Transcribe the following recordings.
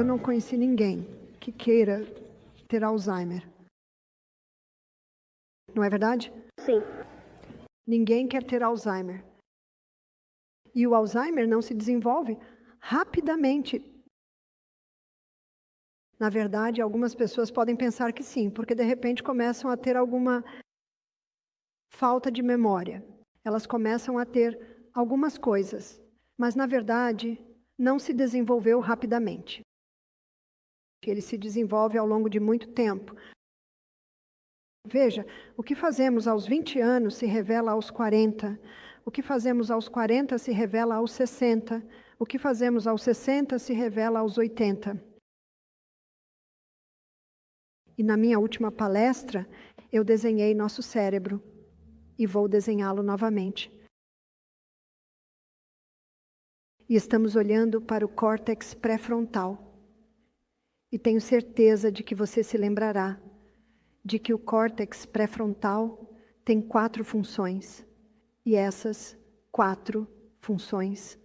não conheci ninguém que queira ter Alzheimer. Não é verdade? Sim. Ninguém quer ter Alzheimer. E o Alzheimer não se desenvolve rapidamente. Na verdade, algumas pessoas podem pensar que sim, porque de repente começam a ter alguma falta de memória. Elas começam a ter algumas coisas, mas na verdade não se desenvolveu rapidamente. Ele se desenvolve ao longo de muito tempo. Veja, o que fazemos aos 20 anos se revela aos 40. O que fazemos aos 40 se revela aos 60. O que fazemos aos 60 se revela aos 80. E na minha última palestra, eu desenhei nosso cérebro e vou desenhá-lo novamente. E estamos olhando para o córtex pré-frontal. E tenho certeza de que você se lembrará de que o córtex pré-frontal tem 4 funções. E essas 4 funções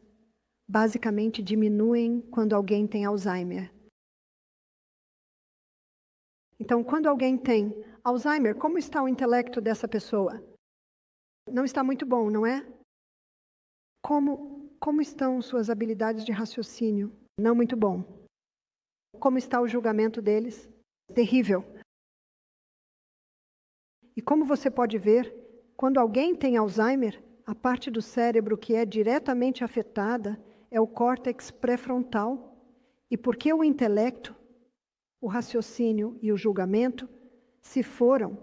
basicamente diminuem quando alguém tem Alzheimer. Então, quando alguém tem Alzheimer, como está o intelecto dessa pessoa? Não está muito bom, não é? Como estão suas habilidades de raciocínio? Não muito bom. Como está o julgamento deles? Terrível. E como você pode ver, quando alguém tem Alzheimer, a parte do cérebro que é diretamente afetada é o córtex pré-frontal. E porque o intelecto, o raciocínio e o julgamento se foram,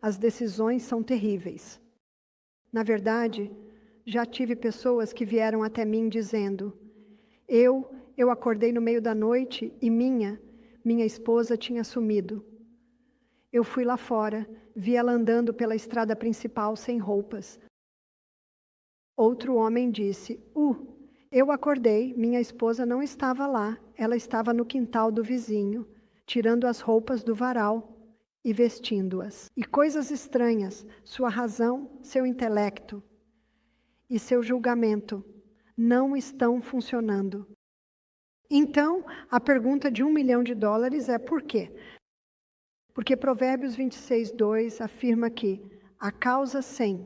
as decisões são terríveis. Na verdade, já tive pessoas que vieram até mim dizendo: eu acordei no meio da noite e minha esposa tinha sumido. Eu fui lá fora, vi ela andando pela estrada principal sem roupas. Outro homem disse: eu acordei, minha esposa não estava lá, ela estava no quintal do vizinho, tirando as roupas do varal e vestindo-as. E coisas estranhas, sua razão, seu intelecto e seu julgamento não estão funcionando. Então, a pergunta de $1 milhão é por quê? Porque Provérbios 26:2 afirma que a causa sem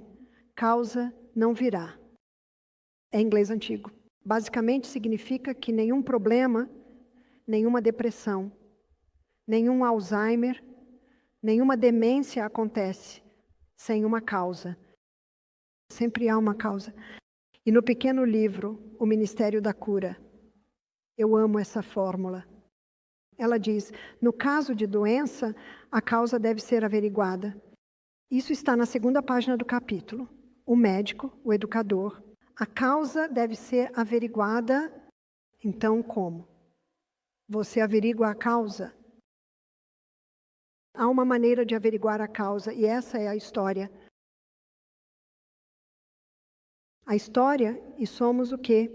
causa não virá. É inglês antigo. Basicamente significa que nenhum problema, nenhuma depressão, nenhum Alzheimer, nenhuma demência acontece sem uma causa. Sempre há uma causa. E no pequeno livro, O Ministério da Cura, eu amo essa fórmula. Ela diz: no caso de doença, a causa deve ser averiguada. Isso está na 2ª página do capítulo. O médico, o educador, a causa deve ser averiguada. Então, como? Você averigua a causa? Há uma maneira de averiguar a causa, e essa é a história. A história, e somos o quê?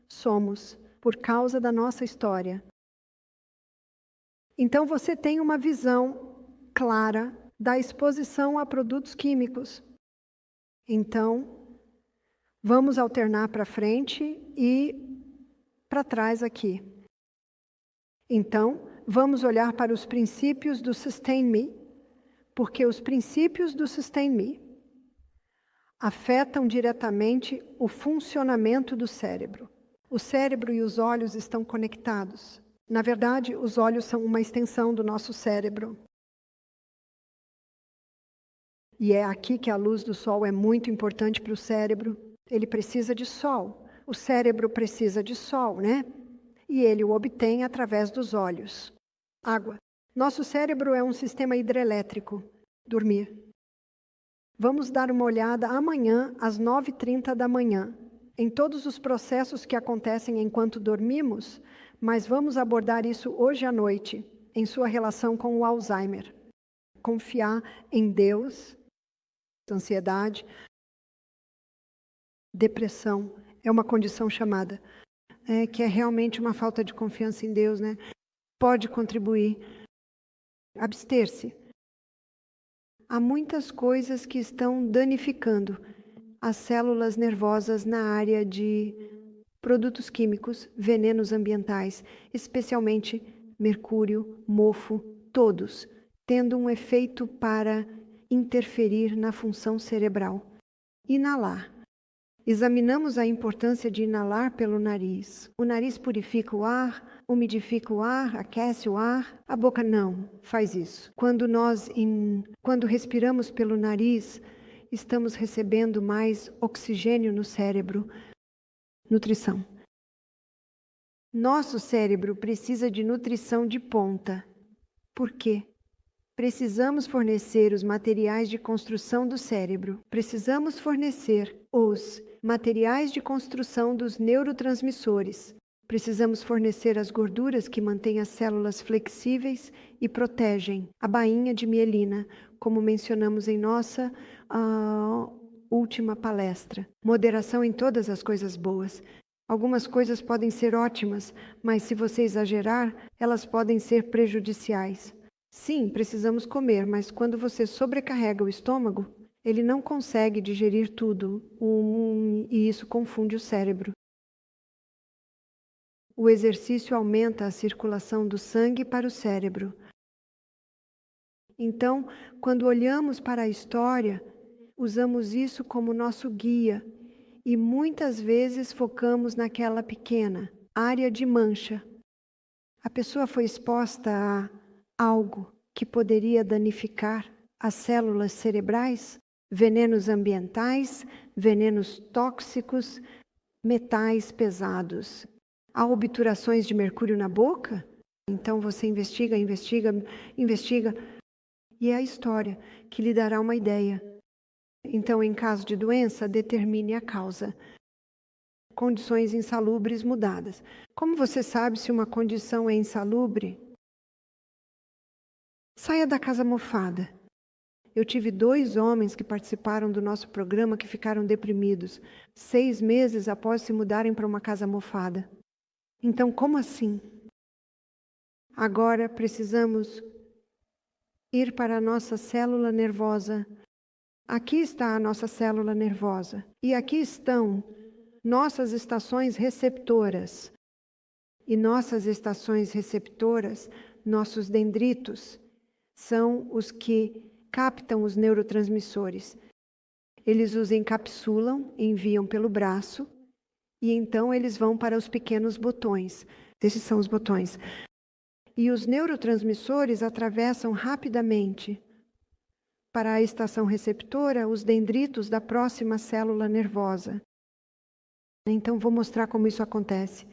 Somos, por causa da nossa história. Então você tem uma visão clara da exposição a produtos químicos. Então, vamos alternar para frente e para trás aqui. Então, vamos olhar para os princípios do Sustain Me, porque os princípios do Sustain Me afetam diretamente o funcionamento do cérebro. O cérebro e os olhos estão conectados. Na verdade, os olhos são uma extensão do nosso cérebro. E é aqui que a luz do sol é muito importante para o cérebro. Ele precisa de sol. O cérebro precisa de sol, né? E ele o obtém através dos olhos. Água. Nosso cérebro é um sistema hidrelétrico. Dormir. Vamos dar uma olhada amanhã, às 9h30 da manhã, em todos os processos que acontecem enquanto dormimos, mas vamos abordar isso hoje à noite, em sua relação com o Alzheimer. Confiar em Deus, ansiedade, depressão, é uma condição chamada, que é realmente uma falta de confiança em Deus, né? Pode contribuir. Abster-se. Há muitas coisas que estão danificando as células nervosas na área de produtos químicos, venenos ambientais, especialmente mercúrio, mofo, todos, tendo um efeito para interferir na função cerebral. Inalar. Examinamos a importância de inalar pelo nariz. O nariz purifica o ar, umidifica o ar, aquece o ar. A boca não faz isso. Quando respiramos pelo nariz, estamos recebendo mais oxigênio no cérebro. Nutrição. Nosso cérebro precisa de nutrição de ponta. Por quê? Precisamos fornecer os materiais de construção do cérebro. Precisamos fornecer os materiais de construção dos neurotransmissores. Precisamos fornecer as gorduras que mantêm as células flexíveis e protegem a bainha de mielina, como mencionamos em nossa última palestra. Moderação em todas as coisas boas. Algumas coisas podem ser ótimas, mas se você exagerar, elas podem ser prejudiciais. Sim, precisamos comer, mas quando você sobrecarrega o estômago, ele não consegue digerir tudo, e isso confunde o cérebro. O exercício aumenta a circulação do sangue para o cérebro. Então, quando olhamos para a história, usamos isso como nosso guia e muitas vezes focamos naquela pequena área de mancha. A pessoa foi exposta a algo que poderia danificar as células cerebrais, venenos ambientais, venenos tóxicos, metais pesados. Há obturações de mercúrio na boca? Então você investiga, e é a história que lhe dará uma ideia. Então, em caso de doença, determine a causa. Condições insalubres mudadas. Como você sabe se uma condição é insalubre? Saia da casa mofada. Eu tive 2 homens que participaram do nosso programa que ficaram deprimidos 6 meses após se mudarem para uma casa mofada. Então, como assim? Agora precisamos ir para a nossa célula nervosa. Aqui está a nossa célula nervosa. E aqui estão nossas estações receptoras. E nossas estações receptoras, nossos dendritos, são os que captam os neurotransmissores. Eles os encapsulam, enviam pelo braço, e então eles vão para os pequenos botões. Esses são os botões. E os neurotransmissores atravessam rapidamente para a estação receptora os dendritos da próxima célula nervosa. Então vou mostrar como isso acontece.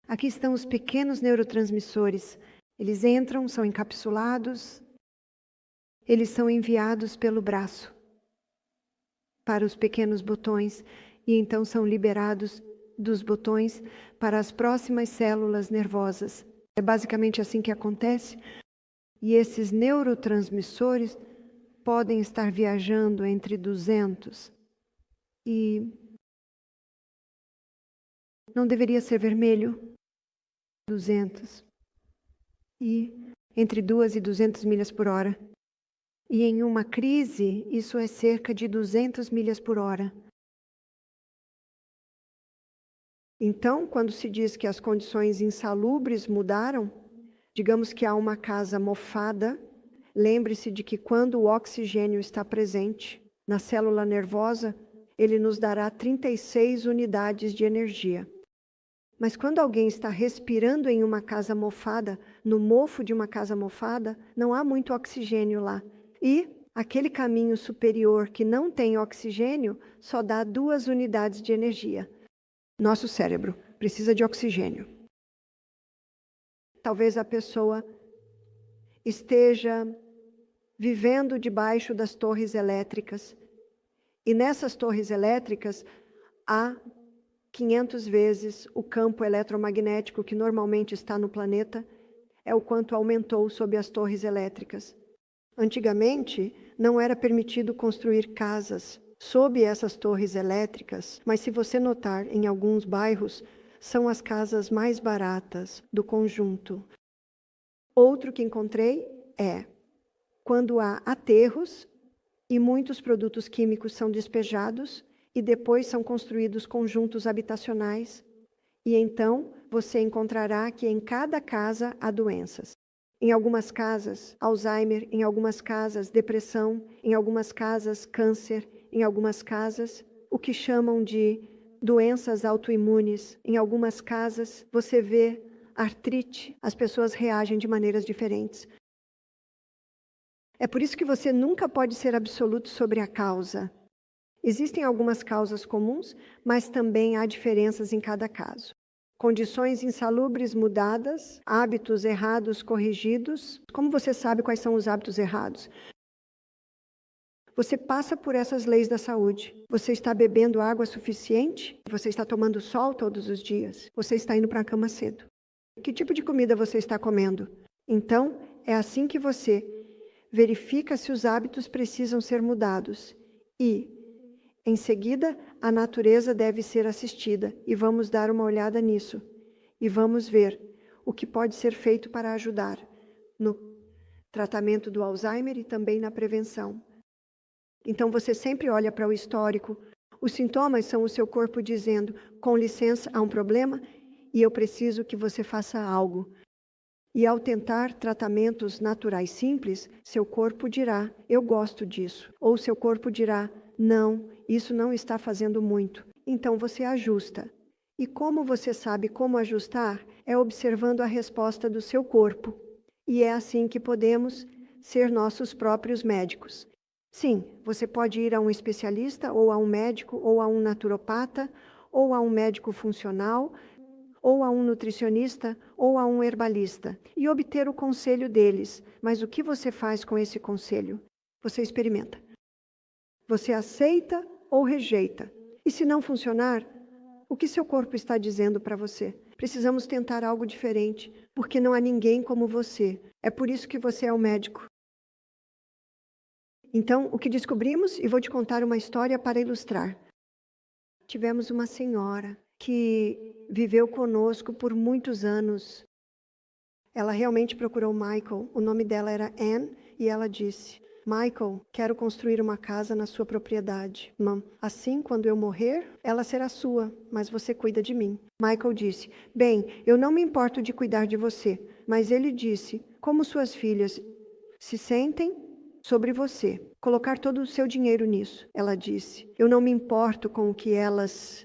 Aqui estão os pequenos neurotransmissores. Eles entram, são encapsulados, eles são enviados pelo braço para os pequenos botões e então são liberados dos botões para as próximas células nervosas. É basicamente assim que acontece. E esses neurotransmissores podem estar viajando entre 200 e... não deveria ser vermelho. 200 e entre 2 e 200 milhas por hora. E em uma crise, isso é cerca de 200 milhas por hora. Então, quando se diz que as condições insalubres mudaram, digamos que há uma casa mofada, lembre-se de que quando o oxigênio está presente na célula nervosa, ele nos dará 36 unidades de energia. Mas quando alguém está respirando em uma casa mofada, no mofo de uma casa mofada, não há muito oxigênio lá. E aquele caminho superior que não tem oxigênio só dá 2 unidades de energia. Nosso cérebro precisa de oxigênio. Talvez a pessoa esteja vivendo debaixo das torres elétricas. E nessas torres elétricas há 500 vezes o campo eletromagnético que normalmente está no planeta, é o quanto aumentou sob as torres elétricas. Antigamente, não era permitido construir casas sob essas torres elétricas, mas se você notar, em alguns bairros, são as casas mais baratas do conjunto. Outro que encontrei é quando há aterros e muitos produtos químicos são despejados e depois são construídos conjuntos habitacionais. E então você encontrará que em cada casa há doenças. Em algumas casas, Alzheimer, em algumas casas, depressão, em algumas casas, câncer, em algumas casas, o que chamam de doenças autoimunes. Em algumas casas, você vê artrite, as pessoas reagem de maneiras diferentes. É por isso que você nunca pode ser absoluto sobre a causa. Existem algumas causas comuns, mas também há diferenças em cada caso. Condições insalubres mudadas, hábitos errados corrigidos. Como você sabe quais são os hábitos errados? Você passa por essas leis da saúde. Você está bebendo água suficiente? Você está tomando sol todos os dias? Você está indo para a cama cedo? Que tipo de comida você está comendo? Então, é assim que você verifica se os hábitos precisam ser mudados. E, em seguida, a natureza deve ser assistida. E vamos dar uma olhada nisso. E vamos ver o que pode ser feito para ajudar no tratamento do Alzheimer e também na prevenção. Então você sempre olha para o histórico. Os sintomas são o seu corpo dizendo, com licença, há um problema e eu preciso que você faça algo. E ao tentar tratamentos naturais simples, seu corpo dirá, eu gosto disso. Ou seu corpo dirá, não, isso não está fazendo muito. Então você ajusta. E como você sabe como ajustar? É observando a resposta do seu corpo. E é assim que podemos ser nossos próprios médicos. Sim, você pode ir a um especialista, ou a um médico, ou a um naturopata, ou a um médico funcional, ou a um nutricionista, ou a um herbalista, e obter o conselho deles. Mas o que você faz com esse conselho? Você experimenta. Você aceita ou rejeita. E se não funcionar, o que seu corpo está dizendo para você? Precisamos tentar algo diferente, porque não há ninguém como você. É por isso que você é o médico. Então, o que descobrimos, e vou te contar uma história para ilustrar. Tivemos uma senhora que viveu conosco por muitos anos. Ela realmente procurou Michael. O nome dela era Anne e ela disse, Michael, quero construir uma casa na sua propriedade. Mãe, assim, quando eu morrer, ela será sua, mas você cuida de mim. Michael disse, bem, eu não me importo de cuidar de você. Mas ele disse, como suas filhas se sentem sobre você, colocar todo o seu dinheiro nisso. Ela disse, eu não me importo com o que elas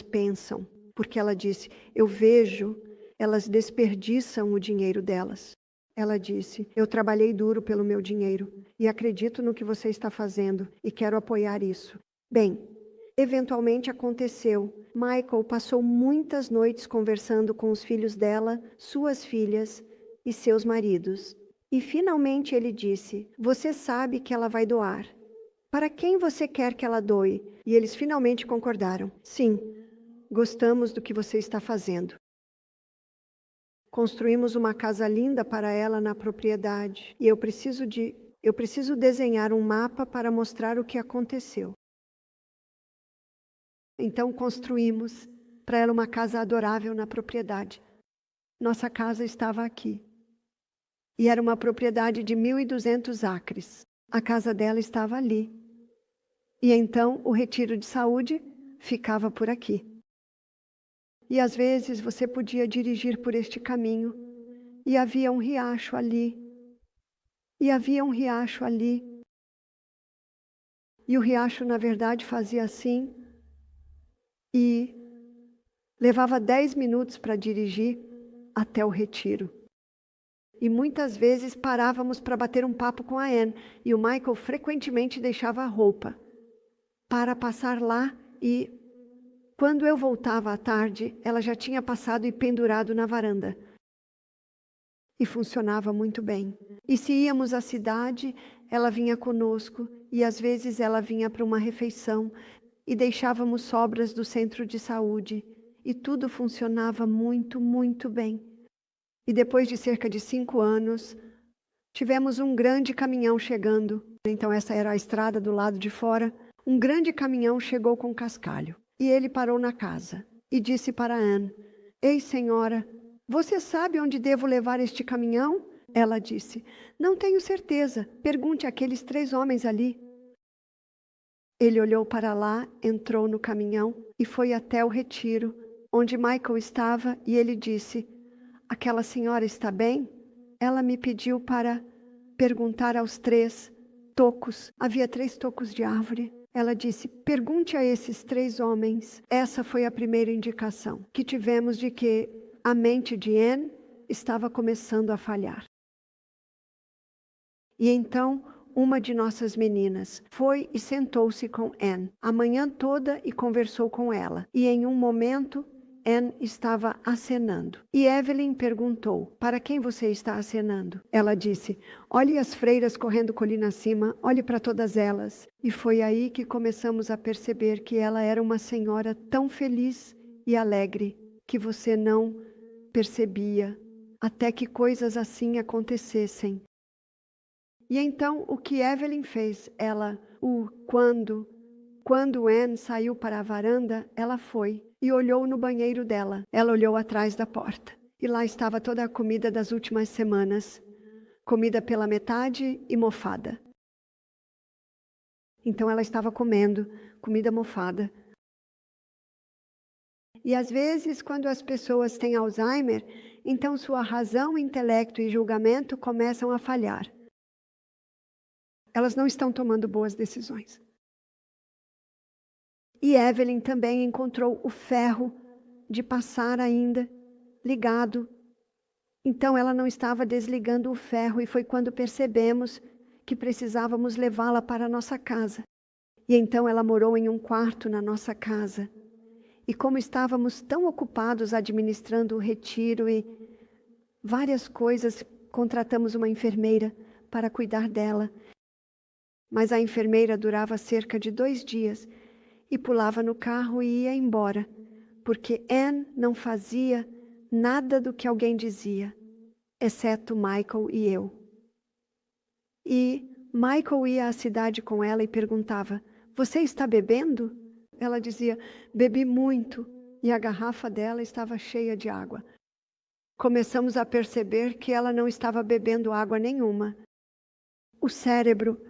pensam, porque ela disse, eu vejo, elas desperdiçam o dinheiro delas. Ela disse, eu trabalhei duro pelo meu dinheiro e acredito no que você está fazendo e quero apoiar isso. Bem, eventualmente aconteceu. Michael passou muitas noites conversando com os filhos dela, suas filhas e seus maridos. E finalmente ele disse, você sabe que ela vai doar. Para quem você quer que ela doe? E eles finalmente concordaram. Sim, gostamos do que você está fazendo. Construímos uma casa linda para ela na propriedade. E eu preciso desenhar um mapa para mostrar o que aconteceu. Então construímos para ela uma casa adorável na propriedade. Nossa casa estava aqui. E era uma propriedade de 1.200 acres. A casa dela estava ali. E então o retiro de saúde ficava por aqui. E às vezes você podia dirigir por este caminho. E havia um riacho ali. E havia um riacho ali. E o riacho, na verdade, fazia assim. E levava 10 minutos para dirigir até o retiro. E muitas vezes parávamos para bater um papo com a Anne. E o Michael frequentemente deixava a roupa para passar lá. E quando eu voltava à tarde, ela já tinha passado e pendurado na varanda. E funcionava muito bem. E se íamos à cidade, ela vinha conosco. E às vezes ela vinha para uma refeição. E deixávamos sobras do centro de saúde. E tudo funcionava muito, muito bem. E depois de cerca de 5 anos, tivemos um grande caminhão chegando. Então essa era a estrada do lado de fora. Um grande caminhão chegou com cascalho. E ele parou na casa e disse para Anne, ei senhora, você sabe onde devo levar este caminhão? Ela disse, não tenho certeza, pergunte àqueles 3 homens ali. Ele olhou para lá, entrou no caminhão e foi até o retiro, onde Michael estava, e ele disse: aquela senhora está bem? Ela me pediu para perguntar aos 3 tocos. Havia 3 tocos de árvore. Ela disse: pergunte a esses 3 homens. Essa foi a primeira indicação que tivemos de que a mente de Anne estava começando a falhar. E então, uma de nossas meninas foi e sentou-se com Anne a manhã toda e conversou com ela. E em um momento, Anne estava acenando. E Evelyn perguntou: para quem você está acenando? Ela disse: olhe as freiras correndo colina acima, olhe para todas elas. E foi aí que começamos a perceber que ela era uma senhora tão feliz e alegre que você não percebia, até que coisas assim acontecessem. E então o que Evelyn fez? Quando Anne saiu para a varanda, ela foi e olhou no banheiro dela. Ela olhou atrás da porta. E lá estava toda a comida das últimas semanas. Comida pela metade e mofada. Então ela estava comendo comida mofada. E às vezes, quando as pessoas têm Alzheimer, então sua razão, intelecto e julgamento começam a falhar. Elas não estão tomando boas decisões. E Evelyn também encontrou o ferro de passar ainda ligado. Então ela não estava desligando o ferro e foi quando percebemos que precisávamos levá-la para a nossa casa. E então ela morou em um quarto na nossa casa. E como estávamos tão ocupados administrando o retiro e várias coisas, contratamos uma enfermeira para cuidar dela. Mas a enfermeira durava cerca de 2 dias e pulava no carro e ia embora, porque Anne não fazia nada do que alguém dizia, exceto Michael e eu. E Michael ia à cidade com ela e perguntava: você está bebendo? Ela dizia: bebi muito, e a garrafa dela estava cheia de água. Começamos a perceber que ela não estava bebendo água nenhuma. O cérebro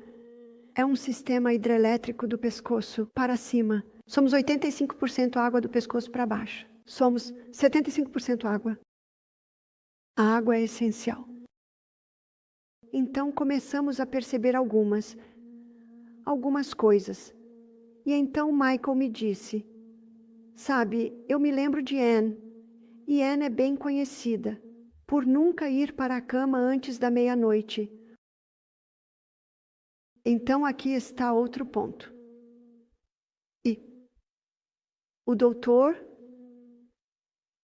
é um sistema hidrelétrico do pescoço para cima. Somos 85% água do pescoço para baixo. Somos 75% água. A água é essencial. Então começamos a perceber algumas coisas. E então Michael me disse: sabe, eu me lembro de Anne. E Anne é bem conhecida por nunca ir para a cama antes da meia-noite. Então aqui está outro ponto. E o doutor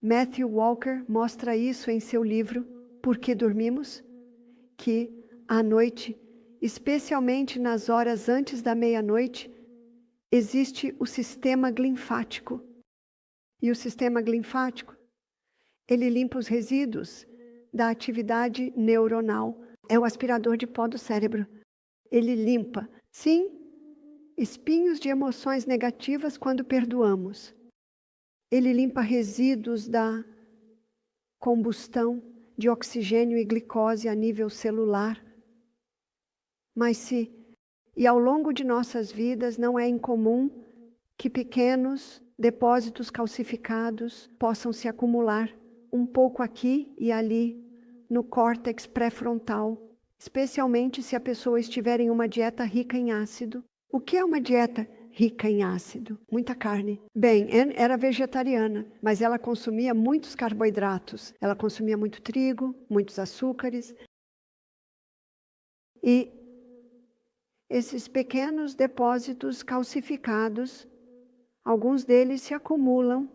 Matthew Walker mostra isso em seu livro Por que Dormimos? Que à noite, especialmente nas horas antes da meia-noite, existe o sistema linfático. E o sistema linfático, ele limpa os resíduos da atividade neuronal. É o aspirador de pó do cérebro. Ele limpa, sim, espinhos de emoções negativas quando perdoamos. Ele limpa resíduos da combustão de oxigênio e glicose a nível celular. E ao longo de nossas vidas não é incomum que pequenos depósitos calcificados possam se acumular um pouco aqui e ali no córtex pré-frontal, especialmente se a pessoa estiver em uma dieta rica em ácido. O que é uma dieta rica em ácido? Muita carne. Bem, Anne era vegetariana, mas ela consumia muitos carboidratos. Ela consumia muito trigo, muitos açúcares. E esses pequenos depósitos calcificados, alguns deles se acumulam,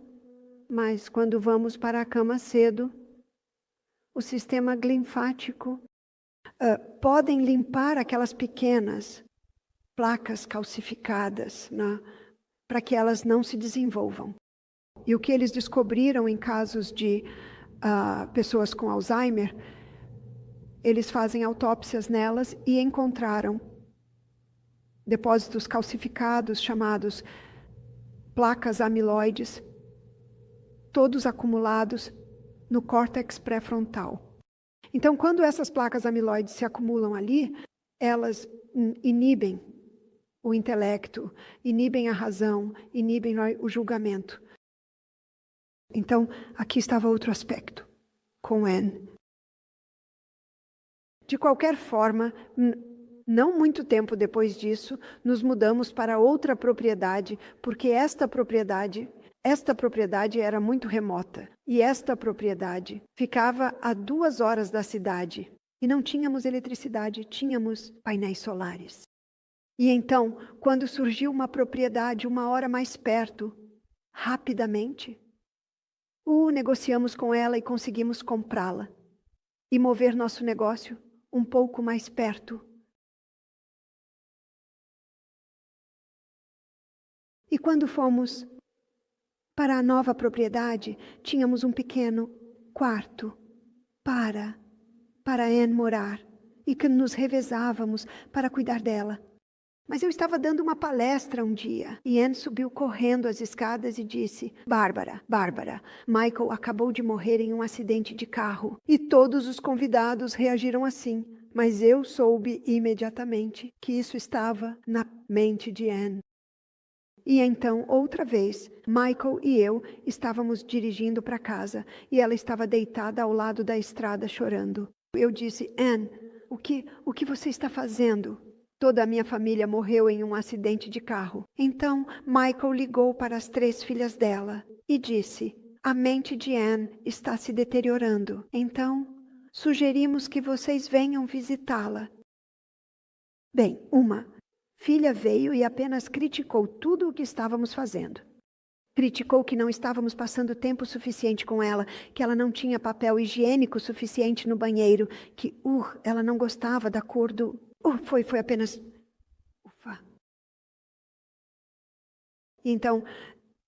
mas quando vamos para a cama cedo, o sistema linfático podem limpar aquelas pequenas placas calcificadas, né, para que elas não se desenvolvam. E o que eles descobriram em casos de pessoas com Alzheimer, eles fazem autópsias nelas e encontraram depósitos calcificados chamados placas amiloides, todos acumulados no córtex pré-frontal. Então, quando essas placas amiloides se acumulam ali, elas inibem o intelecto, inibem a razão, inibem o julgamento. Então, aqui estava outro aspecto, com Anne. De qualquer forma, não muito tempo depois disso, nos mudamos para outra propriedade, porque esta propriedade era muito remota. E esta propriedade ficava a 2 horas da cidade. E não tínhamos eletricidade, tínhamos painéis solares. E então, quando surgiu uma propriedade 1 hora mais perto, rapidamente, negociamos com ela e conseguimos comprá-la. E mover nosso negócio um pouco mais perto. E quando fomos para a nova propriedade, tínhamos um pequeno quarto para Anne morar e que nos revezávamos para cuidar dela. Mas eu estava dando uma palestra um dia e Anne subiu correndo as escadas e disse: Bárbara, Michael acabou de morrer em um acidente de carro. E todos os convidados reagiram assim, mas eu soube imediatamente que isso estava na mente de Anne. E então, outra vez, Michael e eu estávamos dirigindo para casa e ela estava deitada ao lado da estrada chorando. Eu disse: Anne, o que você está fazendo? Toda a minha família morreu em um acidente de carro. Então, Michael ligou para as 3 filhas dela e disse: a mente de Anne está se deteriorando. Então, sugerimos que vocês venham visitá-la. Bem, uma filha veio e apenas criticou tudo o que estávamos fazendo. Criticou que não estávamos passando tempo suficiente com ela, que ela não tinha papel higiênico suficiente no banheiro, que ela não gostava da cor do... Foi apenas... Ufa. E então,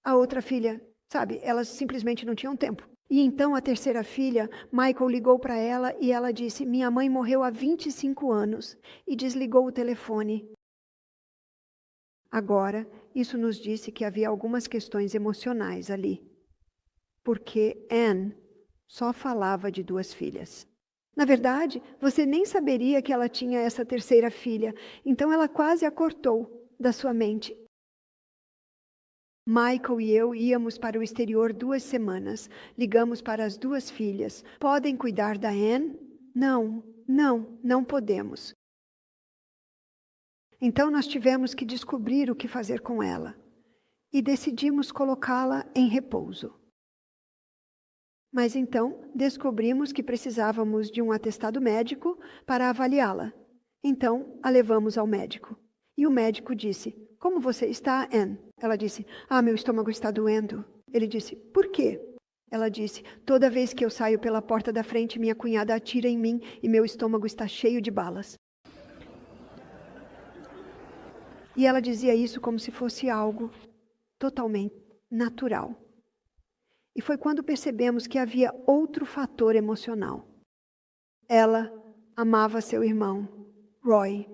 a outra filha, sabe, elas simplesmente não tinham tempo. E então a terceira filha, Michael ligou para ela e ela disse: minha mãe morreu há 25 anos, e desligou o telefone. Agora, isso nos disse que havia algumas questões emocionais ali, porque Anne só falava de 2 filhas. Na verdade, você nem saberia que ela tinha essa terceira filha, então ela quase a cortou da sua mente. Michael e eu íamos para o exterior 2 semanas. Ligamos para as 2 filhas. Podem cuidar da Anne? Não podemos. Então nós tivemos que descobrir o que fazer com ela. E decidimos colocá-la em repouso. Mas então descobrimos que precisávamos de um atestado médico para avaliá-la. Então a levamos ao médico. E o médico disse: como você está, Anne? Ela disse: meu estômago está doendo. Ele disse: por quê? Ela disse: toda vez que eu saio pela porta da frente, minha cunhada atira em mim e meu estômago está cheio de balas. E ela dizia isso como se fosse algo totalmente natural. E foi quando percebemos que havia outro fator emocional. Ela amava seu irmão, Roy,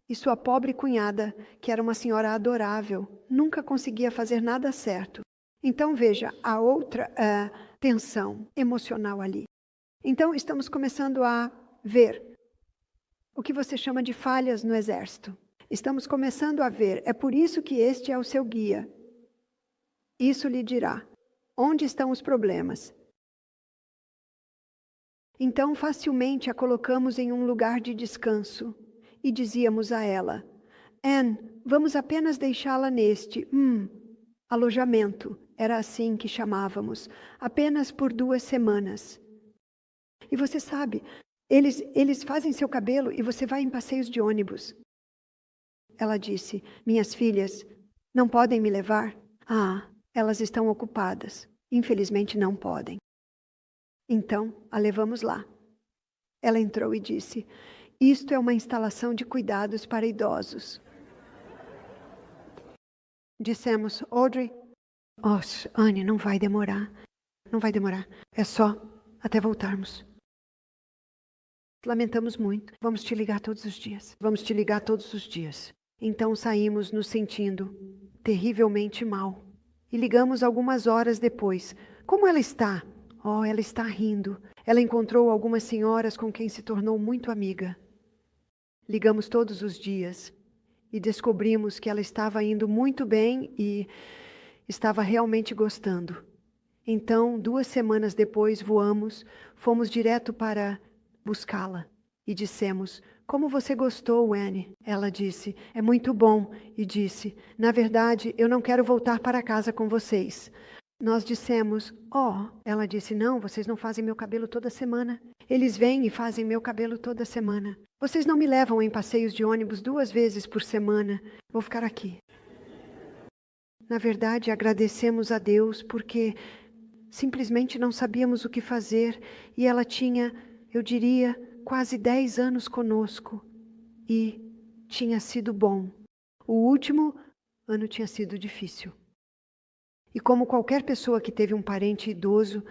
e sua pobre cunhada, que era uma senhora adorável, nunca conseguia fazer nada certo. Então veja a outra tensão emocional ali. Então estamos começando a ver o que você chama de falhas no exército. Estamos começando a ver, é por isso que este é o seu guia. Isso lhe dirá onde estão os problemas. Então facilmente a colocamos em um lugar de descanso e dizíamos a ela: Anne, vamos apenas deixá-la neste alojamento. Era assim que chamávamos, apenas por 2 semanas. E você sabe, eles fazem seu cabelo e você vai em passeios de ônibus. Ela disse: minhas filhas não podem me levar? Elas estão ocupadas. Infelizmente não podem. Então, a levamos lá. Ela entrou e disse: isto é uma instalação de cuidados para idosos. Dissemos: Audrey, Anne, não vai demorar. Não vai demorar. É só até voltarmos. Lamentamos muito. Vamos te ligar todos os dias. Vamos te ligar todos os dias. Então saímos nos sentindo terrivelmente mal. E ligamos algumas horas depois. Como ela está? Ela está rindo. Ela encontrou algumas senhoras com quem se tornou muito amiga. Ligamos todos os dias. e descobrimos que ela estava indo muito bem e estava realmente gostando. Então, 2 semanas depois, fomos direto para buscá-la e dissemos: como você gostou, Anne? Ela disse: é muito bom. E disse: na verdade, eu não quero voltar para casa com vocês. Nós dissemos: ela disse: não, vocês não fazem meu cabelo toda semana. Eles vêm e fazem meu cabelo toda semana. Vocês não me levam em passeios de ônibus 2 vezes por semana. Vou ficar aqui. Na verdade, agradecemos a Deus porque simplesmente não sabíamos o que fazer e ela tinha, eu diria, quase 10 anos conosco e tinha sido bom. O último ano tinha sido difícil. E como qualquer pessoa que teve um parente idoso,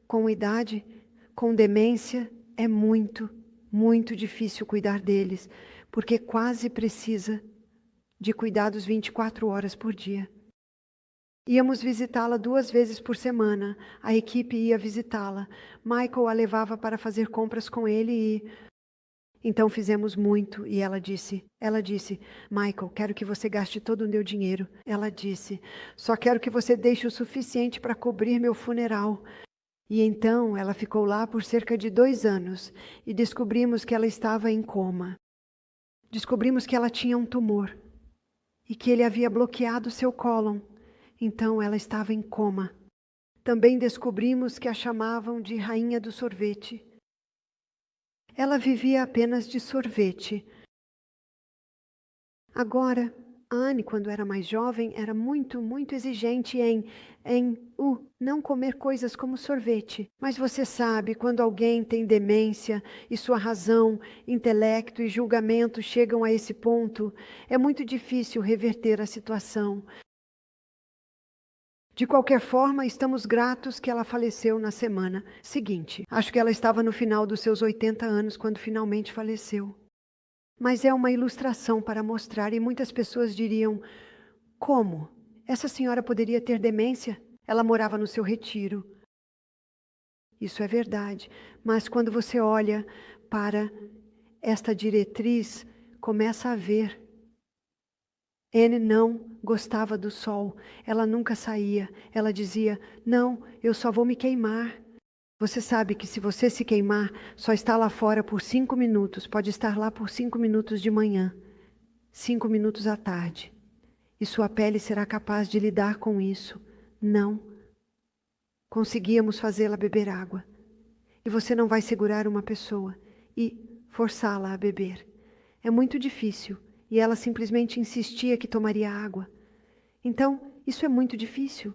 com idade, com demência, é muito, muito difícil cuidar deles, porque quase precisa de cuidados 24 horas por dia. Íamos visitá-la 2 vezes por semana. A equipe ia visitá-la. Michael a levava para fazer compras com ele e... Então fizemos muito e ela disse, Michael, quero que você gaste todo o meu dinheiro. Ela disse, só quero que você deixe o suficiente para cobrir meu funeral. E então ela ficou lá por cerca de 2 anos e descobrimos que ela estava em coma. Descobrimos que ela tinha um tumor e que ele havia bloqueado seu cólon. Então ela estava em coma. Também descobrimos que a chamavam de rainha do sorvete. Ela vivia apenas de sorvete. Agora, a Anne, quando era mais jovem, era muito, muito exigente em não comer coisas como sorvete. Mas você sabe, quando alguém tem demência e sua razão, intelecto e julgamento chegam a esse ponto, é muito difícil reverter a situação. De qualquer forma, estamos gratos que ela faleceu na semana seguinte. Acho que ela estava no final dos seus 80 anos quando finalmente faleceu. Mas é uma ilustração para mostrar, e muitas pessoas diriam: como? Essa senhora poderia ter demência? Ela morava no seu retiro. Isso é verdade, mas quando você olha para esta diretriz, começa a ver. Anne não gostava do sol, ela nunca saía. Ela dizia, não, eu só vou me queimar. Você sabe que se você se queimar, só está lá fora por 5 minutos, pode estar lá por 5 minutos de manhã, 5 minutos à tarde. E sua pele será capaz de lidar com isso. Não. Conseguíamos fazê-la beber água. E você não vai segurar uma pessoa e forçá-la a beber. É muito difícil. E ela simplesmente insistia que tomaria água. Então, isso é muito difícil.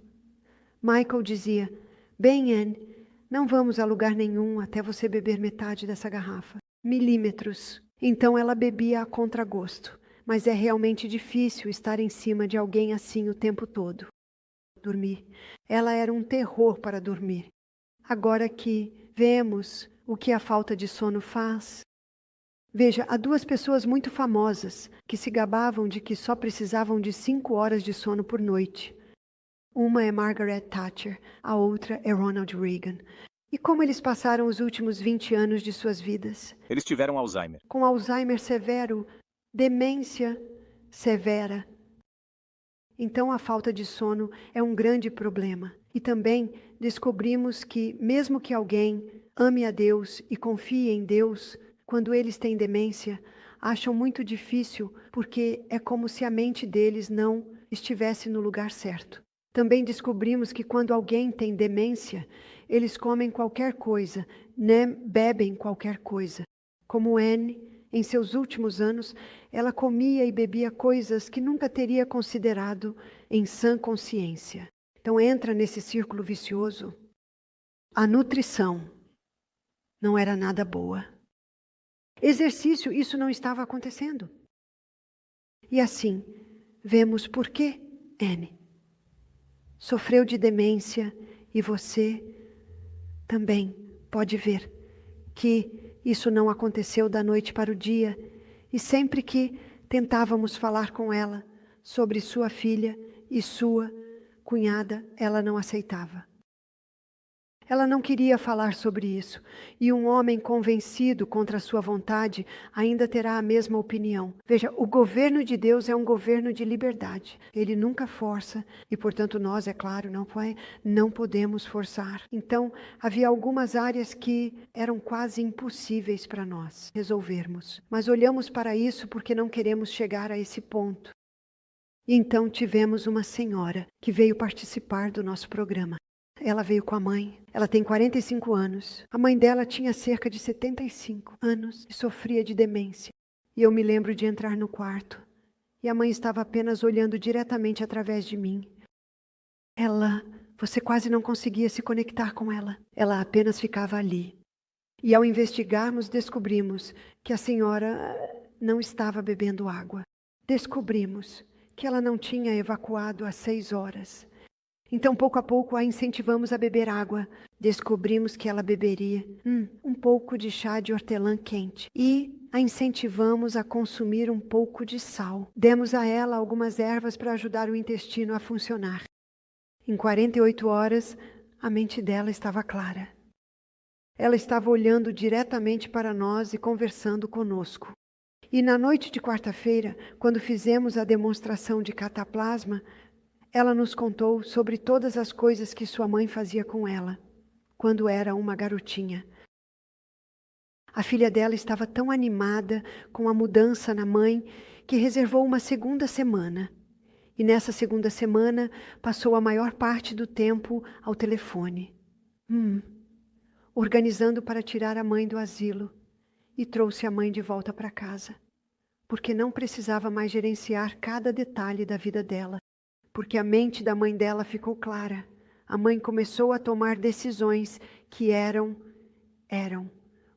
Michael dizia, bem, Anne, não vamos a lugar nenhum até você beber metade dessa garrafa. Milímetros. Então ela bebia a contragosto. Mas é realmente difícil estar em cima de alguém assim o tempo todo. Dormir. Ela era um terror para dormir. Agora que vemos o que a falta de sono faz, veja, há 2 pessoas muito famosas que se gabavam de que só precisavam de 5 horas de sono por noite. Uma é Margaret Thatcher, a outra é Ronald Reagan. E como eles passaram os últimos 20 anos de suas vidas? Eles tiveram Alzheimer. Com Alzheimer severo, demência severa. Então a falta de sono é um grande problema. E também descobrimos que, mesmo que alguém ame a Deus e confie em Deus, quando eles têm demência, acham muito difícil porque é como se a mente deles não estivesse no lugar certo. Também descobrimos que quando alguém tem demência, eles comem qualquer coisa, né? Bebem qualquer coisa. Como Anne, em seus últimos anos, ela comia e bebia coisas que nunca teria considerado em sã consciência. Então entra nesse círculo vicioso. A nutrição não era nada boa. Exercício, isso não estava acontecendo. E assim, vemos por que Anne sofreu de demência e você também pode ver que isso não aconteceu da noite para o dia. E sempre que tentávamos falar com ela sobre sua filha e sua cunhada, ela não aceitava. Ela não queria falar sobre isso, e um homem convencido contra a sua vontade ainda terá a mesma opinião. Veja, o governo de Deus é um governo de liberdade. Ele nunca força, e portanto nós, é claro, não podemos forçar. Então, havia algumas áreas que eram quase impossíveis para nós resolvermos. Mas olhamos para isso porque não queremos chegar a esse ponto. E então tivemos uma senhora que veio participar do nosso programa. Ela veio com a mãe. Ela tem 45 anos. A mãe dela tinha cerca de 75 anos e sofria de demência. E eu me lembro de entrar no quarto. E a mãe estava apenas olhando diretamente através de mim. Você quase não conseguia se conectar com ela. Ela apenas ficava ali. E ao investigarmos, descobrimos que a senhora não estava bebendo água. Descobrimos que ela não tinha evacuado há 6 horas. Então, pouco a pouco, a incentivamos a beber água. Descobrimos que ela beberia um pouco de chá de hortelã quente. E a incentivamos a consumir um pouco de sal. Demos a ela algumas ervas para ajudar o intestino a funcionar. Em 48 horas, a mente dela estava clara. Ela estava olhando diretamente para nós e conversando conosco. E na noite de quarta-feira, quando fizemos a demonstração de cataplasma, ela nos contou sobre todas as coisas que sua mãe fazia com ela, quando era uma garotinha. A filha dela estava tão animada com a mudança na mãe que reservou uma segunda semana. E nessa segunda semana passou a maior parte do tempo ao telefone, organizando para tirar a mãe do asilo, e trouxe a mãe de volta para casa, porque não precisava mais gerenciar cada detalhe da vida dela. Porque a mente da mãe dela ficou clara. A mãe começou a tomar decisões que eram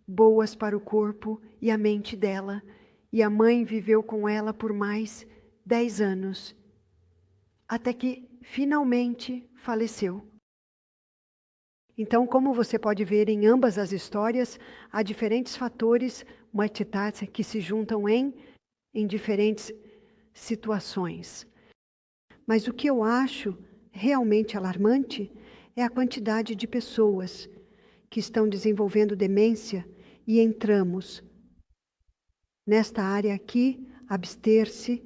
boas para o corpo e a mente dela. E a mãe viveu com ela por mais 10 anos. Até que finalmente faleceu. Então, como você pode ver em ambas as histórias, há diferentes fatores que se juntam em diferentes situações. Mas o que eu acho realmente alarmante é a quantidade de pessoas que estão desenvolvendo demência e entramos nesta área aqui, abster-se,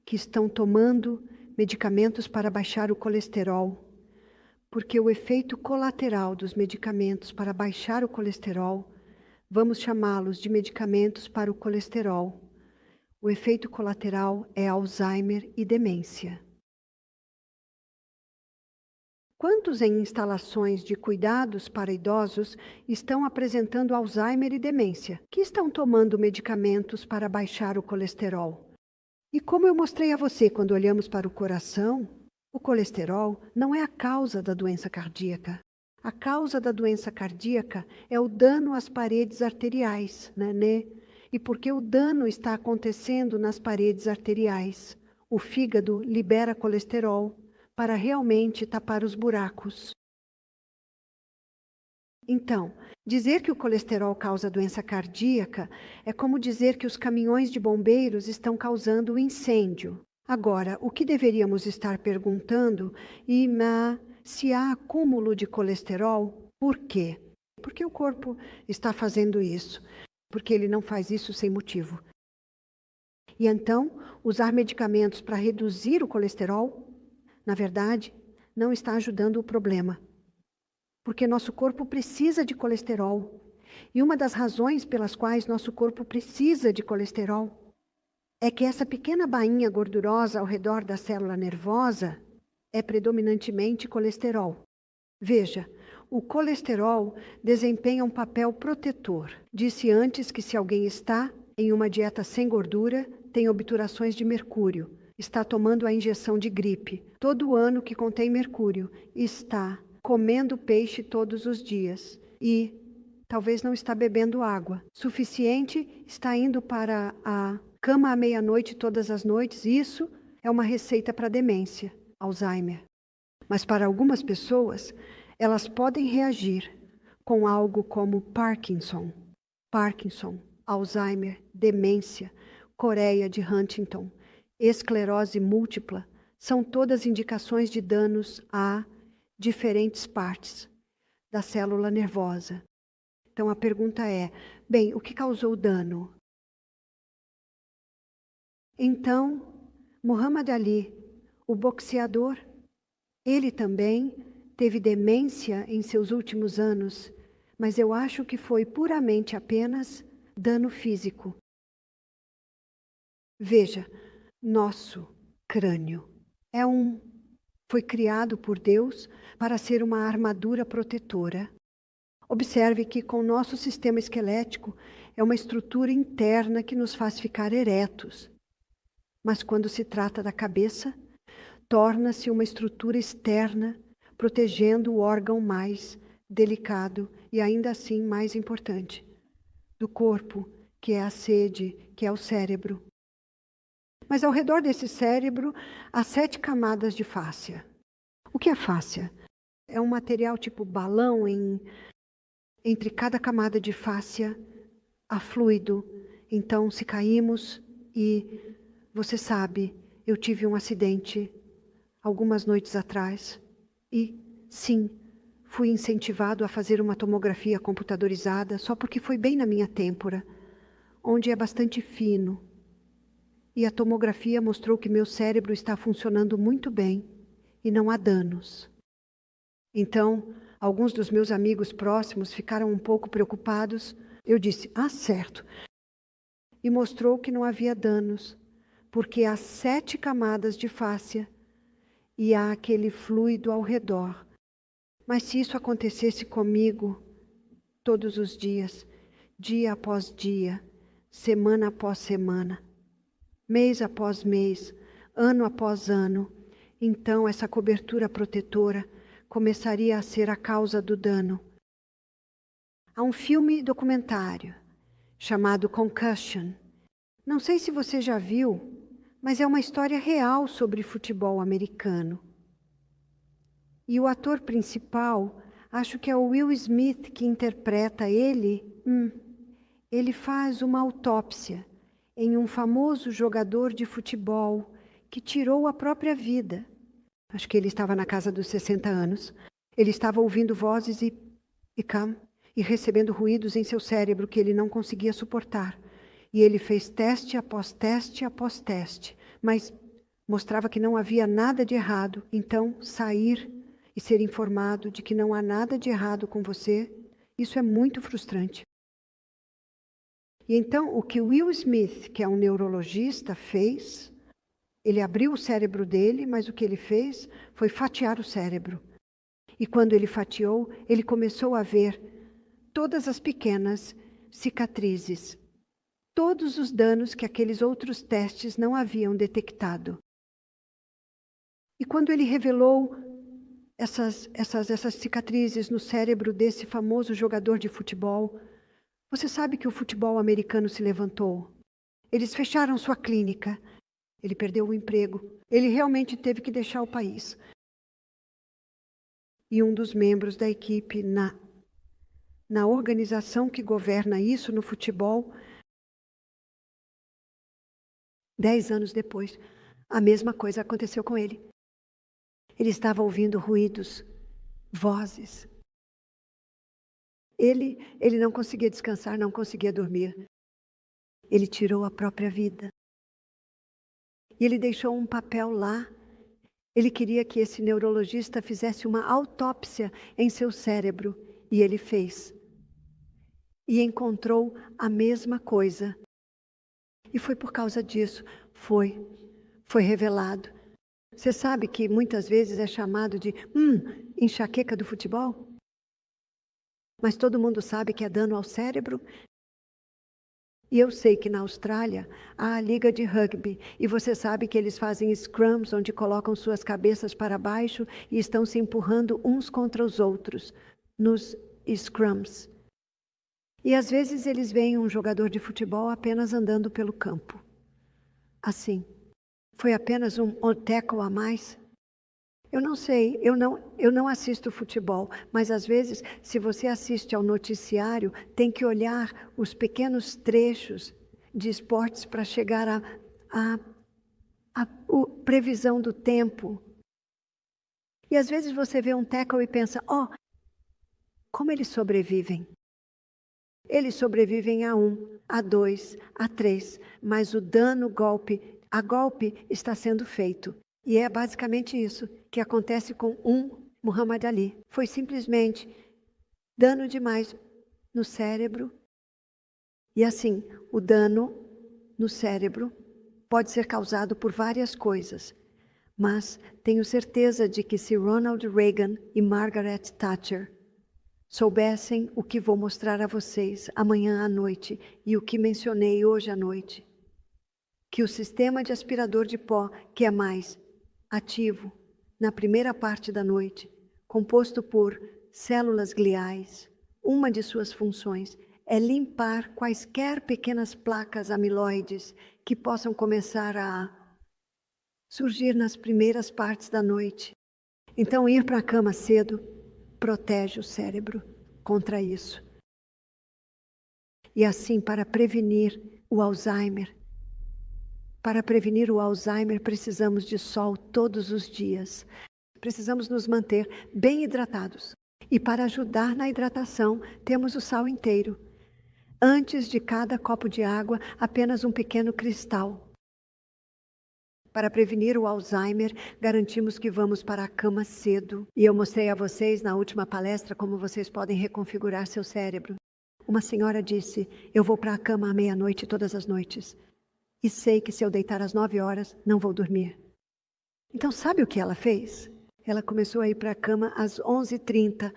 que estão tomando medicamentos para baixar o colesterol, porque o efeito colateral dos medicamentos para baixar o colesterol, vamos chamá-los de medicamentos para o colesterol. O efeito colateral é Alzheimer e demência. Quantos em instalações de cuidados para idosos estão apresentando Alzheimer e demência, que estão tomando medicamentos para baixar o colesterol? E como eu mostrei a você quando olhamos para o coração, o colesterol não é a causa da doença cardíaca. A causa da doença cardíaca é o dano às paredes arteriais, né? E porque o dano está acontecendo nas paredes arteriais, o fígado libera colesterol para realmente tapar os buracos. Então, dizer que o colesterol causa doença cardíaca é como dizer que os caminhões de bombeiros estão causando incêndio. Agora, o que deveríamos estar perguntando é se há acúmulo de colesterol, por quê? Porque o corpo está fazendo isso, porque ele não faz isso sem motivo. E então, usar medicamentos para reduzir o colesterol, na verdade, não está ajudando o problema. Porque nosso corpo precisa de colesterol. E uma das razões pelas quais nosso corpo precisa de colesterol é que essa pequena bainha gordurosa ao redor da célula nervosa é predominantemente colesterol. Veja, o colesterol desempenha um papel protetor. Disse antes que se alguém está em uma dieta sem gordura, tem obturações de mercúrio, está tomando a injeção de gripe, todo ano que contém mercúrio, está comendo peixe todos os dias e talvez não está bebendo água suficiente, está indo para a cama à meia-noite todas as noites. Isso é uma receita para demência, Alzheimer. Mas para algumas pessoas, elas podem reagir com algo como Parkinson, Alzheimer, demência, coreia de Huntington, esclerose múltipla, são todas indicações de danos a diferentes partes. da célula nervosa. Então a pergunta é, bem, o que causou o dano? Então, Muhammad Ali, o boxeador, ele também teve demência em seus últimos anos, mas eu acho que foi puramente apenas dano físico. Veja, nosso crânio foi criado por Deus para ser uma armadura protetora. Observe que com o nosso sistema esquelético é uma estrutura interna que nos faz ficar eretos. Mas quando se trata da cabeça, torna-se uma estrutura externa, protegendo o órgão mais delicado e ainda assim mais importante do corpo, que é a sede, que é o cérebro. Mas ao redor desse cérebro há 7 camadas de fáscia. O que é fáscia? É um material tipo balão entre cada camada de fáscia há fluido. Então, se caímos e você sabe, eu tive um acidente algumas noites atrás e, sim, fui incentivado a fazer uma tomografia computadorizada só porque foi bem na minha têmpora, onde é bastante fino. E a tomografia mostrou que meu cérebro está funcionando muito bem e não há danos. Então, alguns dos meus amigos próximos ficaram um pouco preocupados. Eu disse, certo. E mostrou que não havia danos, porque há 7 camadas de fáscia e há aquele fluido ao redor. Mas se isso acontecesse comigo todos os dias, dia após dia, semana após semana, mês após mês, ano após ano, então essa cobertura protetora começaria a ser a causa do dano. Há um filme documentário chamado Concussion. Não sei se você já viu, mas é uma história real sobre futebol americano. E o ator principal, acho que é o Will Smith que interpreta ele, ele faz uma autópsia em um famoso jogador de futebol que tirou a própria vida. Acho que ele estava na casa dos 60 anos. Ele estava ouvindo vozes e recebendo ruídos em seu cérebro que ele não conseguia suportar. E ele fez teste após teste após teste, mas mostrava que não havia nada de errado. Então, sair e ser informado de que não há nada de errado com você, isso é muito frustrante. E então, o que Will Smith, que é um neurologista, fez, ele abriu o cérebro dele, mas o que ele fez foi fatiar o cérebro. E quando ele fatiou, ele começou a ver todas as pequenas cicatrizes, todos os danos que aqueles outros testes não haviam detectado. E quando ele revelou essas cicatrizes no cérebro desse famoso jogador de futebol, você sabe que o futebol americano se levantou. Eles fecharam sua clínica. Ele perdeu o emprego. Ele realmente teve que deixar o país. E um dos membros da equipe na organização que governa isso no futebol, 10 anos depois, a mesma coisa aconteceu com ele. Ele estava ouvindo ruídos, vozes. Ele não conseguia descansar, não conseguia dormir. Ele tirou a própria vida. E ele deixou um papel lá. Ele queria que esse neurologista fizesse uma autópsia em seu cérebro. E ele fez. E encontrou a mesma coisa. E foi por causa disso. Foi revelado. Você sabe que muitas vezes é chamado de enxaqueca do futebol? Mas todo mundo sabe que é dano ao cérebro. E eu sei que na Austrália há a liga de rugby. E você sabe que eles fazem scrums, onde colocam suas cabeças para baixo e estão se empurrando uns contra os outros nos scrums. E às vezes eles veem um jogador de futebol apenas andando pelo campo. Assim. Foi apenas um tackle a mais? Eu não sei, eu não assisto futebol, mas às vezes, se você assiste ao noticiário, tem que olhar os pequenos trechos de esportes para chegar à previsão do tempo. E às vezes você vê um tackle e pensa, Como eles sobrevivem? Eles sobrevivem a 1, a 2, a 3, mas o dano a golpe está sendo feito. E é basicamente isso que acontece com Muhammad Ali. Foi simplesmente dano demais no cérebro. E assim, o dano no cérebro pode ser causado por várias coisas. Mas tenho certeza de que se Ronald Reagan e Margaret Thatcher soubessem o que vou mostrar a vocês amanhã à noite e o que mencionei hoje à noite, que o sistema de aspirador de pó, que é mais ativo na primeira parte da noite, composto por células gliais, uma de suas funções é limpar quaisquer pequenas placas amiloides que possam começar a surgir nas primeiras partes da noite. Então, ir para a cama cedo protege o cérebro contra isso. E assim, para prevenir o Alzheimer, precisamos de sol todos os dias. Precisamos nos manter bem hidratados. E para ajudar na hidratação, temos o sal inteiro. Antes de cada copo de água, apenas um pequeno cristal. Para prevenir o Alzheimer, garantimos que vamos para a cama cedo. E eu mostrei a vocês na última palestra como vocês podem reconfigurar seu cérebro. Uma senhora disse, eu vou para a cama à meia-noite todas as noites. E sei que se eu deitar às 9 horas, não vou dormir. Então sabe o que ela fez? Ela começou a ir para a cama às 11h30.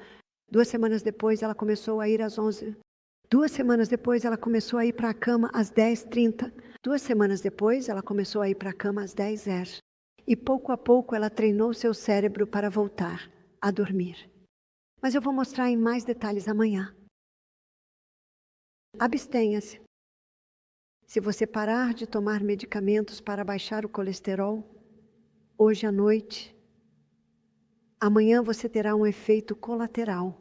2 semanas depois, ela começou a ir às 11. 2 semanas depois, ela começou a ir para a cama às 10h30. 2 semanas depois, ela começou a ir para a cama às 10h. E pouco a pouco, ela treinou seu cérebro para voltar a dormir. Mas eu vou mostrar em mais detalhes amanhã. Abstenha-se. Se você parar de tomar medicamentos para baixar o colesterol, hoje à noite, amanhã você terá um efeito colateral.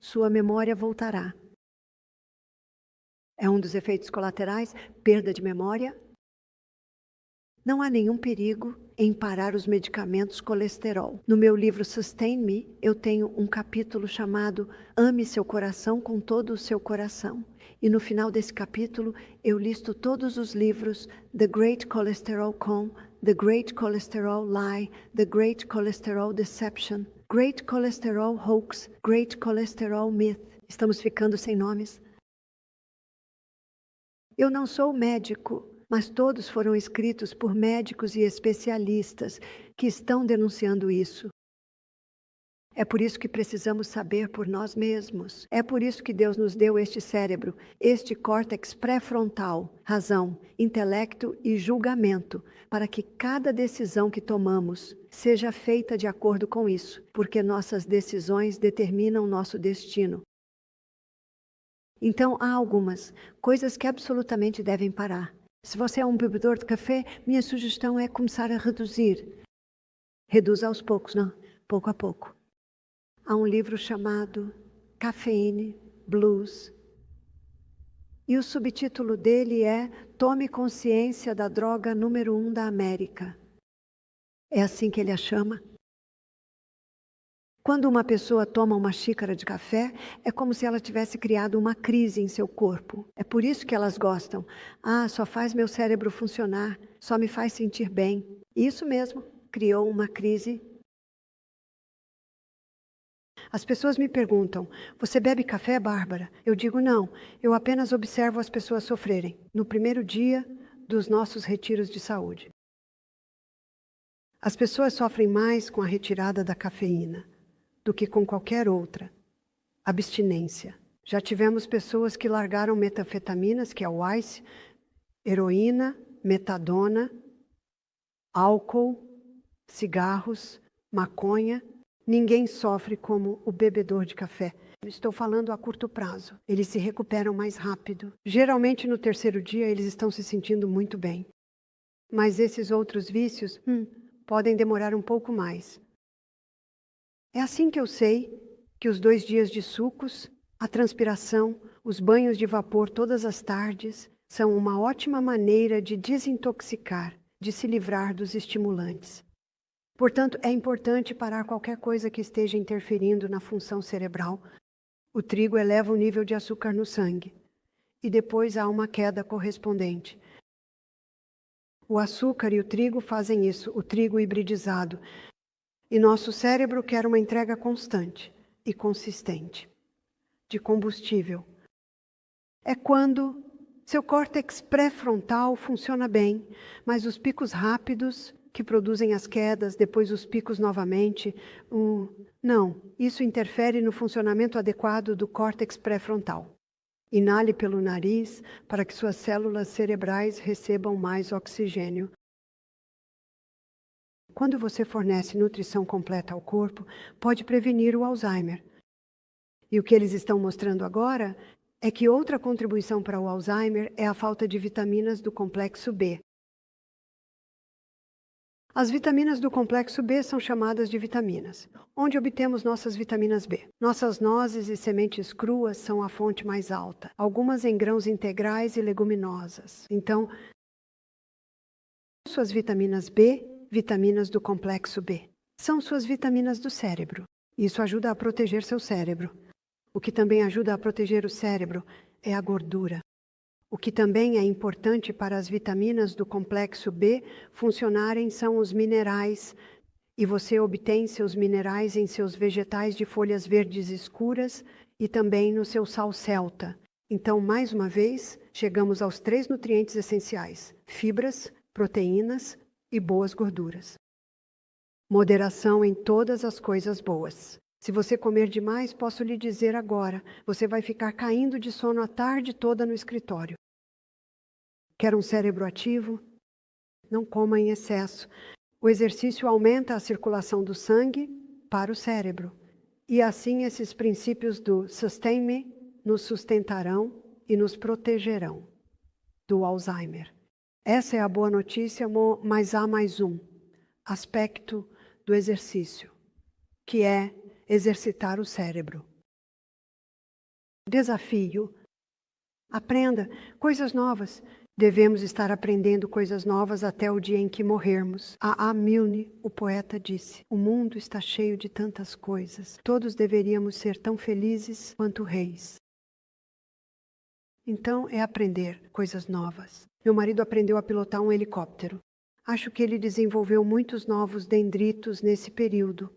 Sua memória voltará. É um dos efeitos colaterais, perda de memória. Não há nenhum perigo em parar os medicamentos colesterol. No meu livro Sustain Me, eu tenho um capítulo chamado Ame seu coração com todo o seu coração. E no final desse capítulo, eu listo todos os livros The Great Cholesterol Con, The Great Cholesterol Lie, The Great Cholesterol Deception, Great Cholesterol Hoax, Great Cholesterol Myth. Estamos ficando sem nomes. Eu não sou médico, mas todos foram escritos por médicos e especialistas que estão denunciando isso. É por isso que precisamos saber por nós mesmos. É por isso que Deus nos deu este cérebro, este córtex pré-frontal, razão, intelecto e julgamento, para que cada decisão que tomamos seja feita de acordo com isso, porque nossas decisões determinam nosso destino. Então, há algumas coisas que absolutamente devem parar. Se você é um bebedor de café, minha sugestão é começar a reduzir. Reduza aos poucos, não? Pouco a pouco. Há um livro chamado Caffeine Blues. E o subtítulo dele é Tome consciência da droga número 1 da América. É assim que ele a chama. Quando uma pessoa toma uma xícara de café, é como se ela tivesse criado uma crise em seu corpo. É por isso que elas gostam. Ah, só faz meu cérebro funcionar, só me faz sentir bem. Isso mesmo, criou uma crise. As pessoas me perguntam, você bebe café, Bárbara? Eu digo não, eu apenas observo as pessoas sofrerem no primeiro dia dos nossos retiros de saúde. As pessoas sofrem mais com a retirada da cafeína do que com qualquer outra abstinência. Já tivemos pessoas que largaram metanfetaminas, que é o ice, heroína, metadona, álcool, cigarros, maconha. Ninguém sofre como o bebedor de café. Estou falando a curto prazo. Eles se recuperam mais rápido. Geralmente no terceiro dia eles estão se sentindo muito bem. Mas esses outros vícios podem demorar um pouco mais. É assim que eu sei que os 2 dias de sucos, a transpiração, os banhos de vapor todas as tardes são uma ótima maneira de desintoxicar, de se livrar dos estimulantes. Portanto, é importante parar qualquer coisa que esteja interferindo na função cerebral, O trigo eleva o nível de açúcar no sangue e depois há uma queda correspondente. O açúcar e o trigo fazem isso, o trigo hibridizado. E nosso cérebro quer uma entrega constante e consistente de combustível. É quando seu córtex pré-frontal funciona bem, mas os picos rápidos que produzem as quedas, depois os picos novamente, não, isso interfere no funcionamento adequado do córtex pré-frontal. Inale pelo nariz para que suas células cerebrais recebam mais oxigênio. Quando você fornece nutrição completa ao corpo, pode prevenir o Alzheimer. E o que eles estão mostrando agora é que outra contribuição para o Alzheimer é a falta de vitaminas do complexo B. As vitaminas do complexo B são chamadas de vitaminas. Onde obtemos nossas vitaminas B? Nossas nozes e sementes cruas são a fonte mais alta, algumas em grãos integrais e leguminosas. Então, suas vitaminas B, vitaminas do complexo B, são suas vitaminas do cérebro. Isso ajuda a proteger seu cérebro. O que também ajuda a proteger o cérebro é a gordura. O que também é importante para as vitaminas do complexo B funcionarem são os minerais, e você obtém seus minerais em seus vegetais de folhas verdes escuras e também no seu sal celta. Então, mais uma vez, chegamos aos 3 nutrientes essenciais: fibras, proteínas e boas gorduras. Moderação em todas as coisas boas. Se você comer demais, posso lhe dizer agora, você vai ficar caindo de sono a tarde toda no escritório. Quer um cérebro ativo? Não coma em excesso. O exercício aumenta a circulação do sangue para o cérebro. E assim esses princípios do Sustain Me nos sustentarão e nos protegerão do Alzheimer. Essa é a boa notícia, mas há mais um aspecto do exercício, que é exercitar o cérebro. Desafio. Aprenda coisas novas. Devemos estar aprendendo coisas novas até o dia em que morrermos. A. Milne, o poeta, disse: o mundo está cheio de tantas coisas. Todos deveríamos ser tão felizes quanto reis. Então é aprender coisas novas. Meu marido aprendeu a pilotar um helicóptero. Acho que ele desenvolveu muitos novos dendritos nesse período,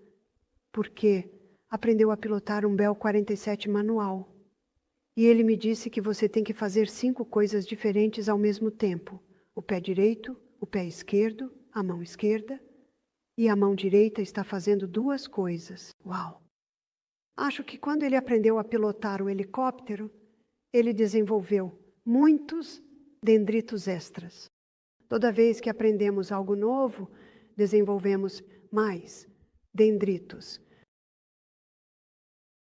porque aprendeu a pilotar um Bell 47 manual. E ele me disse que você tem que fazer 5 coisas diferentes ao mesmo tempo. O pé direito, o pé esquerdo, a mão esquerda. E a mão direita está fazendo 2 coisas. Uau! Acho que quando ele aprendeu a pilotar o helicóptero, ele desenvolveu muitos dendritos extras. Toda vez que aprendemos algo novo, desenvolvemos mais dendritos.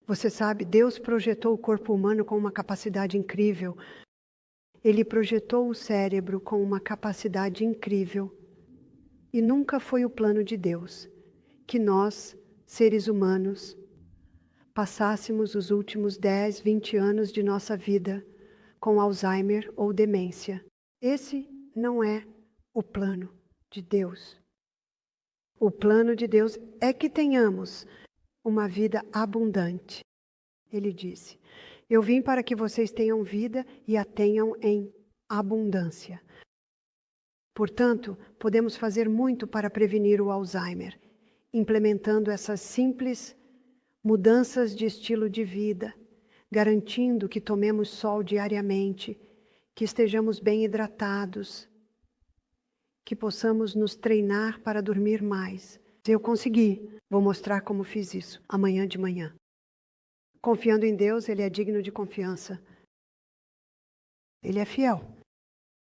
Você sabe, Deus projetou o corpo humano com uma capacidade incrível. Ele projetou o cérebro com uma capacidade incrível. E nunca foi o plano de Deus que nós, seres humanos, passássemos os últimos 10, 20 anos de nossa vida com Alzheimer ou demência. Esse não é o plano de Deus. O plano de Deus é que tenhamos uma vida abundante. Ele disse: eu vim para que vocês tenham vida e a tenham em abundância. Portanto, podemos fazer muito para prevenir o Alzheimer, implementando essas simples mudanças de estilo de vida, garantindo que tomemos sol diariamente, que estejamos bem hidratados, que possamos nos treinar para dormir mais. Eu consegui. Vou mostrar como fiz isso amanhã de manhã. Confiando em Deus, Ele é digno de confiança. Ele é fiel.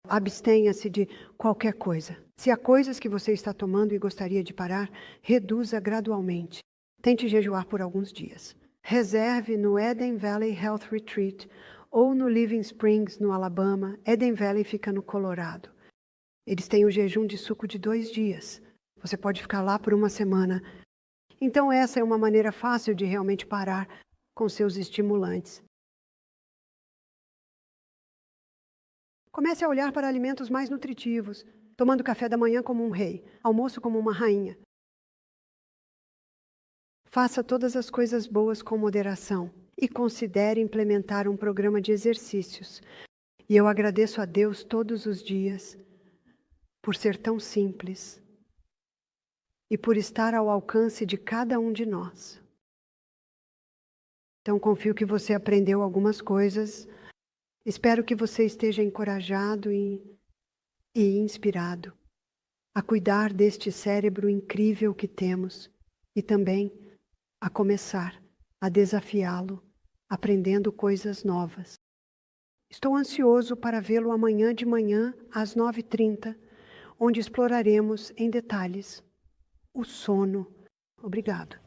Abstenha-se de qualquer coisa. Se há coisas que você está tomando e gostaria de parar, reduza gradualmente. Tente jejuar por alguns dias. Reserve no Eden Valley Health Retreat ou no Living Springs, no Alabama. Eden Valley fica no Colorado. Eles têm o jejum de suco de 2 dias. Você pode ficar lá por 1 semana. Então essa é uma maneira fácil de realmente parar com seus estimulantes. Comece a olhar para alimentos mais nutritivos, tomando café da manhã como um rei, almoço como uma rainha. Faça todas as coisas boas com moderação e considere implementar um programa de exercícios. E eu agradeço a Deus todos os dias por ser tão simples e por estar ao alcance de cada um de nós. Então, confio que você aprendeu algumas coisas. Espero que você esteja encorajado e inspirado a cuidar deste cérebro incrível que temos e também a começar a desafiá-lo, aprendendo coisas novas. Estou ansioso para vê-lo amanhã de manhã, às 9h30, onde exploraremos em detalhes o sono. Obrigado.